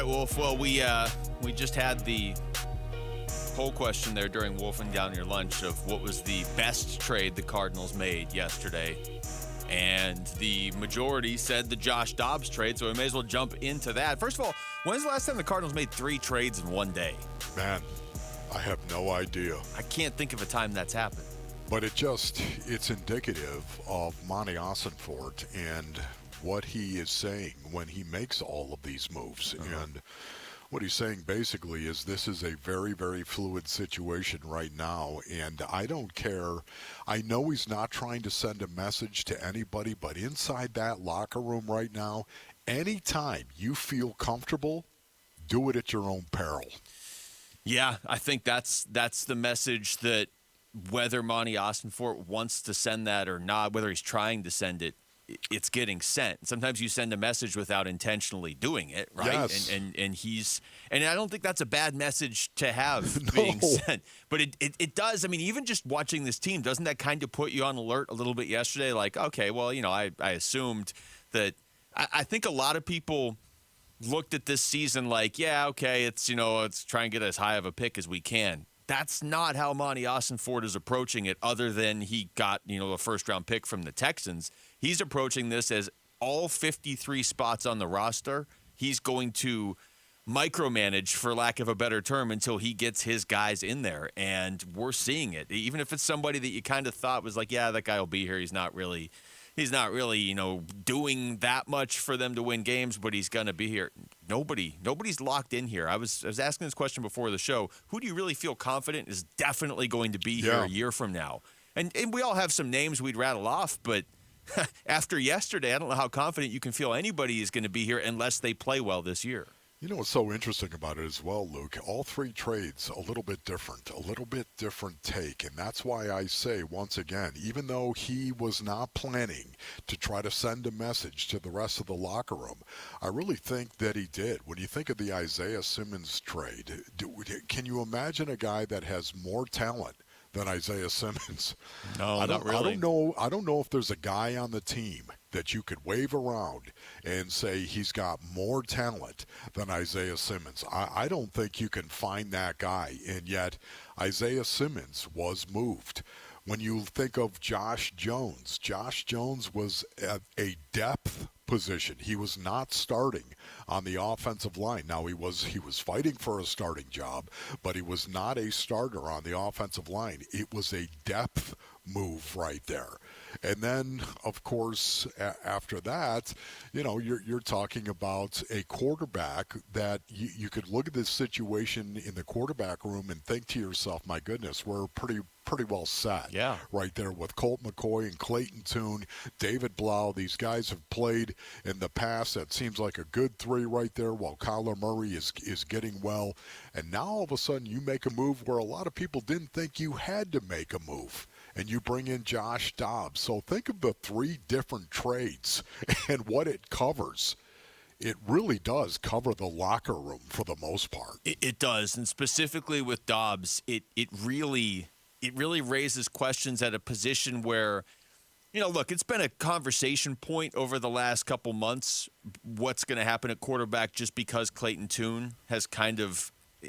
right, Wolf. Well, we just had the poll question there during Wolfing Down Your Lunch of what was the best trade the Cardinals made yesterday. And the majority said the Josh Dobbs trade, so we may as well jump into that. First of all, when's the last time the Cardinals made 3 trades in one day? Man, I have no idea. I can't think of a time that's happened. But it's indicative of Monty Ossenfort and what he is saying when he makes all of these moves. And what he's saying basically is this is a very, very fluid situation right now, and I don't care. I know he's not trying to send a message to anybody, but inside that locker room right now, anytime you feel comfortable, do it at your own peril. Yeah, I think that's the message that whether Monty Ossenfort wants to send that or not, whether he's trying to send it, it's getting sent. Sometimes you send a message without intentionally doing it, right? Yes. And I don't think that's a bad message to have being sent. But it does. I mean, even just watching this team, doesn't that kind of put you on alert a little bit yesterday? Like, okay, well, I assumed that I think a lot of people looked at this season like, yeah, okay, it's try and get as high of a pick as we can. That's not how Monty Ossenfort is approaching it, other than he got, a first-round pick from the Texans. He's approaching this as all 53 spots on the roster, he's going to micromanage, for lack of a better term, until he gets his guys in there. And we're seeing it. Even if it's somebody that you kind of thought was like, yeah, that guy will be here. He's not really, doing that much for them to win games, but he's going to be here. Nobody's locked in here. I was asking this question before the show. Who do you really feel confident is definitely going to be here a year from now? And we all have some names we'd rattle off, but after yesterday, I don't know how confident you can feel anybody is going to be here unless they play well this year. You know what's so interesting about it as well, Luke? All 3 trades a little bit different take. And that's why I say, once again, even though he was not planning to try to send a message to the rest of the locker room, I really think that he did. When you think of the Isaiah Simmons trade, can you imagine a guy that has more talent than Isaiah Simmons? No, not really. I don't know if there's a guy on the team that you could wave around and say he's got more talent than Isaiah Simmons. I don't think you can find that guy, and yet Isaiah Simmons was moved. When you think of Josh Jones was at a depth position. He was not starting on the offensive line. Now, he was fighting for a starting job, but he was not a starter on the offensive line. It was a depth move right there. And then, of course, after that, you're talking about a quarterback that you could look at this situation in the quarterback room and think to yourself, my goodness, we're pretty well set right there with Colt McCoy and Clayton Tune, David Blau. These guys have played in the past. That seems like a good 3 right there while Kyler Murray is getting well. And now all of a sudden you make a move where a lot of people didn't think you had to make a move. And you bring in Josh Dobbs. So think of the 3 different trades and what it covers. It really does cover the locker room for the most part. It does. And specifically with Dobbs, it really raises questions at a position where, look, it's been a conversation point over the last couple months, what's going to happen at quarterback, just because Clayton Tune has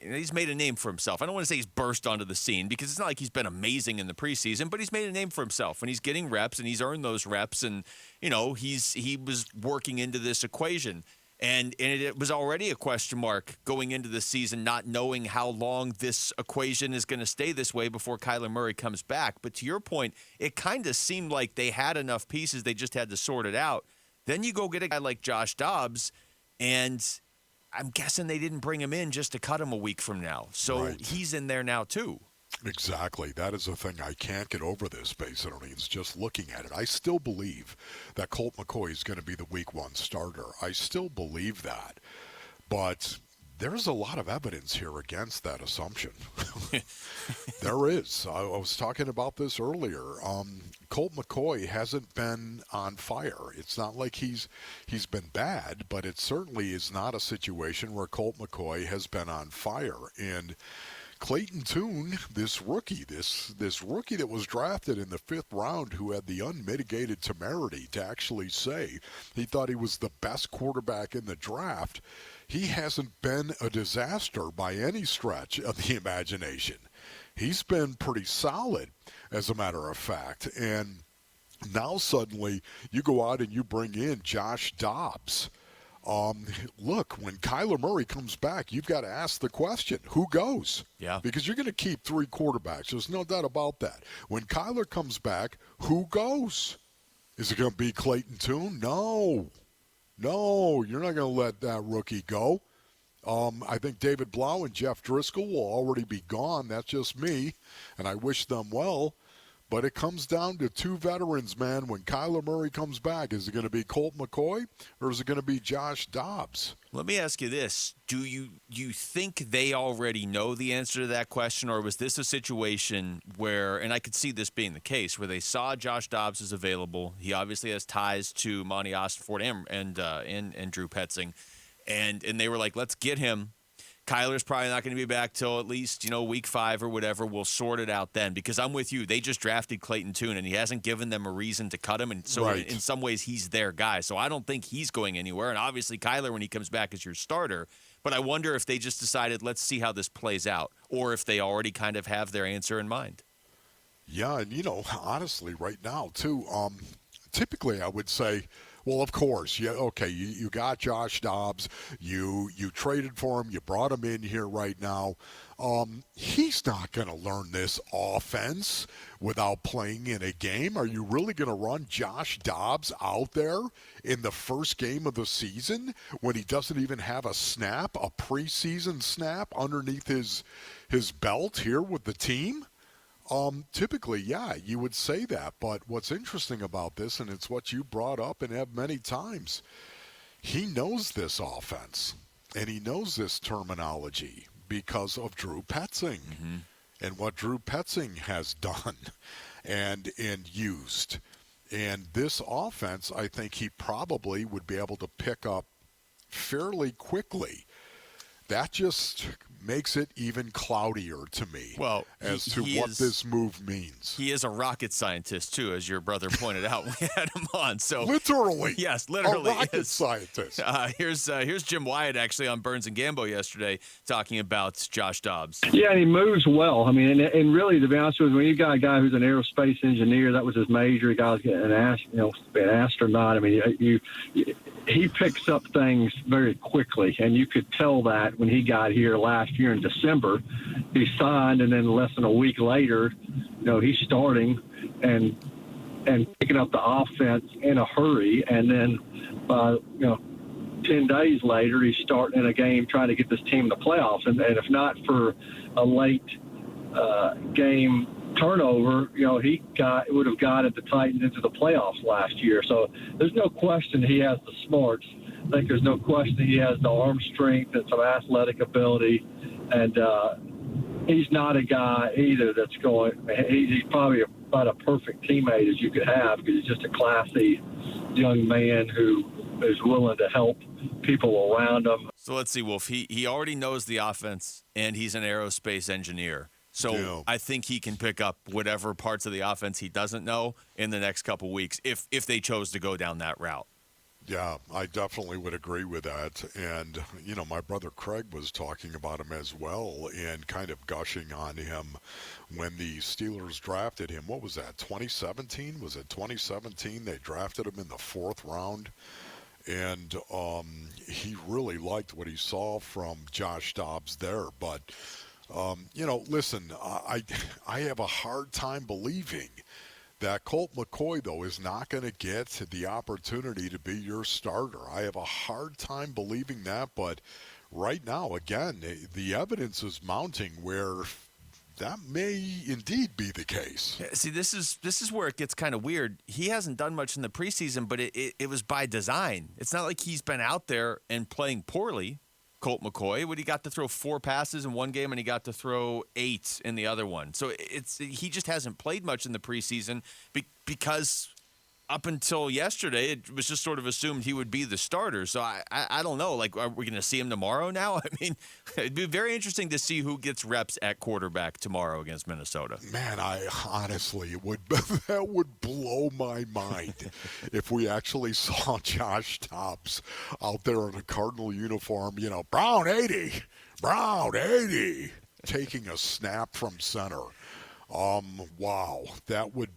he's made a name for himself. I don't want to say he's burst onto the scene because it's not like he's been amazing in the preseason, but he's made a name for himself, and he's getting reps, and he's earned those reps, and, he was working into this equation. And it was already a question mark going into the season, not knowing how long this equation is going to stay this way before Kyler Murray comes back. But to your point, it kind of seemed like they had enough pieces. They just had to sort it out. Then you go get a guy like Josh Dobbs, and I'm guessing they didn't bring him in just to cut him a week from now. So He's in there now too. Exactly. That is the thing. I can't get over this, Basinonians, just looking at it. I still believe that Colt McCoy is going to be the week 1 starter. I still believe that. But there's a lot of evidence here against that assumption. There is. I was talking about this earlier. Colt McCoy hasn't been on fire. It's not like he's been bad, but it certainly is not a situation where Colt McCoy has been on fire. And Clayton Tune, this rookie that was drafted in the 5th round, who had the unmitigated temerity to actually say he thought he was the best quarterback in the draft, he hasn't been a disaster by any stretch of the imagination. He's been pretty solid, as a matter of fact. And now suddenly you go out and you bring in Josh Dobbs. Look, when Kyler Murray comes back, you've got to ask the question, who goes? Yeah. Because you're going to keep 3 quarterbacks. There's no doubt about that. When Kyler comes back, who goes? Is it going to be Clayton Tune? No. No, you're not going to let that rookie go. I think David Blau and Jeff Driscoll will already be gone. That's just me, and I wish them well. But it comes down to 2 veterans, man. When Kyler Murray comes back, is it going to be Colt McCoy or is it going to be Josh Dobbs? Let me ask you this. Do you think they already know the answer to that question, or was this a situation where, and I could see this being the case, where they saw Josh Dobbs is available. He obviously has ties to Monty Ossenfort and Drew Petzing, and they were like, let's get him. Kyler's probably not going to be back till at least, week 5 or whatever. We'll sort it out then. Because I'm with you. They just drafted Clayton Tune, and he hasn't given them a reason to cut him. And so right. in some ways, he's their guy. So I don't think he's going anywhere. And obviously, Kyler, when he comes back, is your starter. But I wonder if they just decided, let's see how this plays out. Or if they already kind of have their answer in mind. Yeah, and, honestly, right now, too, typically I would say, well, of course, yeah. Okay, you got Josh Dobbs. You traded for him. You brought him in here right now. He's not going to learn this offense without playing in a game. Are you really going to run Josh Dobbs out there in the first game of the season when he doesn't even have a snap, a preseason snap underneath his belt here with the team? Typically, yeah, you would say that. But what's interesting about this, and it's what you brought up and have many times, he knows this offense, and he knows this terminology because of Drew Petzing and what Drew Petzing has done and used. And this offense, I think he probably would be able to pick up fairly quickly. That just makes it even cloudier to me as to what this move means. He is a rocket scientist, too, as your brother pointed out. We had him on. So literally. Yes, literally. A rocket scientist. Here's Jim Wyatt, actually, on Burns and Gambo yesterday, talking about Josh Dobbs. Yeah, and he moves well. I mean, and really, to be honest with you, when you got a guy who's an aerospace engineer, that was his major. A guy was getting an astronaut. I mean, he picks up things very quickly, and you could tell that when he got here last year in December. He signed, and then less than a week later, he's starting and picking up the offense in a hurry, and then 10 days later, he's starting in a game trying to get this team in the playoffs, and if not for a late game turnover, he would have got the Titans into the playoffs last year. So there's no question he has the smarts. I think there's no question he has the arm strength and some athletic ability. And he's not a guy either that's going – he's probably about a perfect teammate as you could have because he's just a classy young man who is willing to help people around him. So let's see, Wolf. He already knows the offense, and he's an aerospace engineer. So I think he can pick up whatever parts of the offense he doesn't know in the next couple weeks if they chose to go down that route. Yeah, I definitely would agree with that. And, my brother Craig was talking about him as well and kind of gushing on him when the Steelers drafted him. What was that, 2017? Was it 2017? They drafted him in the 4th round. And he really liked what he saw from Josh Dobbs there. But listen, I have a hard time believing that Colt McCoy, though, is not going to get the opportunity to be your starter. I have a hard time believing that, but right now, again, the evidence is mounting where that may indeed be the case. Yeah, see, this is where it gets kind of weird. He hasn't done much in the preseason, but it was by design. It's not like he's been out there and playing poorly. Colt McCoy, he got to throw 4 passes in one game and he got to throw 8 in the other one. So he just hasn't played much in the preseason because up until yesterday, it was just sort of assumed he would be the starter. So I don't know. Like, are we going to see him tomorrow now? I mean, it'd be very interesting to see who gets reps at quarterback tomorrow against Minnesota. Man, I honestly that would blow my mind if we actually saw Josh Dobbs out there in a Cardinal uniform, Brown 80, taking a snap from center. Wow, that would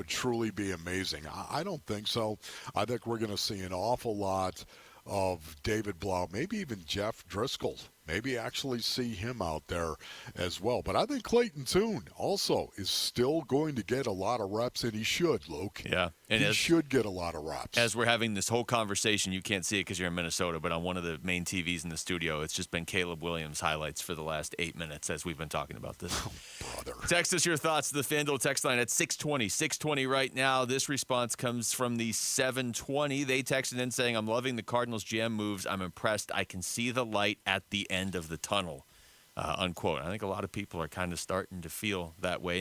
truly be amazing. I don't think so. I think we're going to see an awful lot of David Blau, maybe even Jeff Driscoll. Maybe actually see him out there as well. But I think Clayton Tune also is still going to get a lot of reps, and he should, Luke. Yeah. And he should get a lot of reps. As we're having this whole conversation, you can't see it because you're in Minnesota, but on one of the main TVs in the studio, it's just been Caleb Williams highlights for the last 8 minutes as we've been talking about this. Oh, brother. Text us your thoughts to the FanDuel text line at 620 right now. This response comes from the 720. They texted in saying, I'm loving the Cardinals GM moves. I'm impressed. I can see the light at the end of the tunnel, unquote. I think a lot of people are kind of starting to feel that way.